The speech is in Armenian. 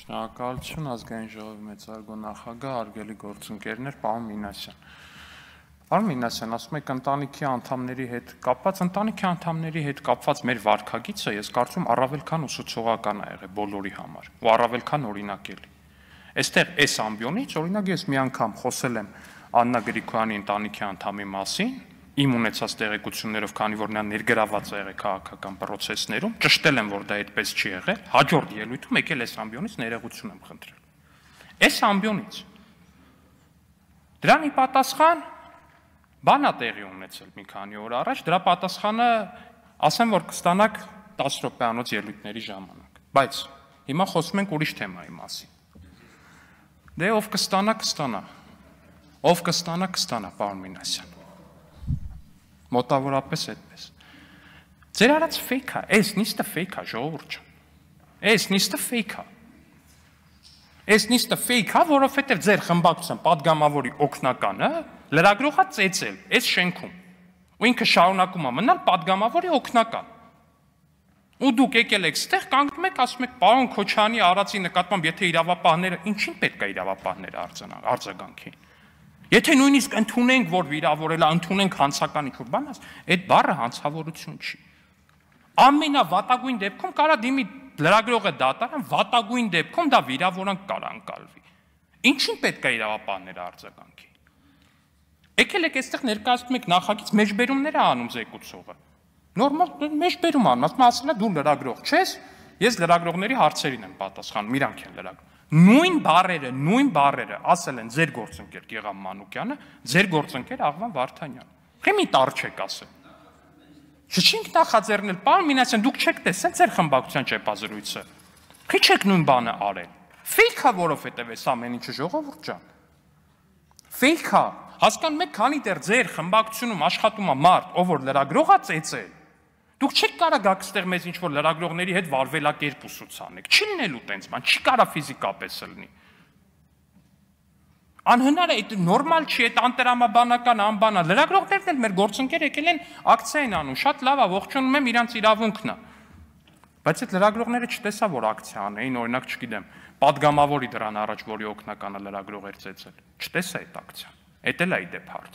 Շնորհակալություն ազգային ժողովի մեծարգո նախագահ, հարգելի գործընկերներ, պարոն Մինասյան։ Պարոն Մինասյան, ասում եք ընտանիքի անդամների հետ կապված մեր վարքագիծը, ես կարծում առավել քան ուսուցողական է եղել բոլորի համար ու առավել քան օրինակելի։ Այստեղ այս ամբիոնից, օրինակ ես մի անգամ խոսել եմ Աննա Գրիգորյանի ընտանիքի անդամի մասին, իմ ունեցած տեղեկություններով, քանի որ նա ներգրաված է եղել քաղաքական process-ներում, ճշտել եմ, որ դա այդպես չի եղել, հաջորդ ելույթում եկել այս ամբիոնից ներողություն եմ խնդրել։ Այս ամբիոնից դրանի պատասխան բան է տեղի ունեցել մի քանի օր առաջ, դրա պատասխանը ասեմ, որ կստանաք 10 րոպեանոց ելույթների ժամանակ, բայց հիմա խոսում ենք ուրիշ թեմայի մասին։ Դե ով կստանա, կստանա։ Ով կստանա, կստանա, պարոն Մինասյան։ Մոտավորապես այդպես։ Ձեր արած fake է, այս նիստը fake է, ժողովուրդ ջան։ Այս նիստը fake է։ Այս նիստը fake է, որովհետև ձեր խմբակցության падգամավորի օգնականը լրագրողա ծեծել այս շենքում։ Ու ինքը շարունակում է մնալ падգամավորի օգնական։ Ու դուք եկել եք ստեղ կանգնում եք, ասում եք, պարոն Քոչարյանի արածի նկատմամբ, եթե իրավապահները, ինչին պետք է իրավապահները արձագանքեն։ Եթե նույնիսկ ընդունենք, որ վիրավորել է, ընդունենք հանցական ինչ-որ բան, այդ բառը հանցավորություն չի։ Ամենավատագույն դեպքում կարա դիմի լրագրողը դատարան, վատագույն դեպքում դա վիրավորանք կարա ընկալվի։ Ինչին պետք է իրավապահները արձագանքեն։ Եկել եք այստեղ ներկայացնում եք նախագիծ մեջբերումներ է անում զեկուցողը։ Նորմալ մեջբերում անում, ասում է դու լրագրող չես, ես լրագրողների հարցերին եմ պատասխանում, իրանք են լրագրող։ Նույն բառերը ասել են ձեր գործընկեր Գեգամ Մանուկյանը, ձեր գործընկեր Աղվան Վարդանյանը։ Թե մի տառ չեք ասել։ Չենք նախաձեռնել, պարոն Մինասյան, դուք չեք տեսել ձեր խմբակցության ճեպազրույցը։ Քիչ եք նույն բանը արել։ Fake-ա, որովհետև այս ամեն ինչը ժողովուրդ ջան։ Fake-ա, հասկանում եք, քանի դեռ ձեր խմբակցությունում աշխատում է մարդ, ով որ լրագրող է ծեծել։ Դուք չեք կարա գաք ստեղ մեզ ինչ-որ լրագրողների հետ վարվելակերպ ուսուցանեք, չի լինելու տենց բան, չի կարա ֆիզիկապես լինի։ Անհնար է, նորմալ չի, այդ անտրամաբանական անբանա, լրագրողներն էլ մեր գործընկեր եկել են ակցիա են անում, շատ լավ է, ողջունում եմ, իրանց իրավունքն է։ Բայց այդ լրագրողները չտեսա, որ ակցիա անեին, օրինակ չգիտեմ, падգամավորի դրան առաջ, որի օգնականը լրագրող էր ծեծել, չտեսա այդ ակցիան, էդ էլ է ի դեպ հարց։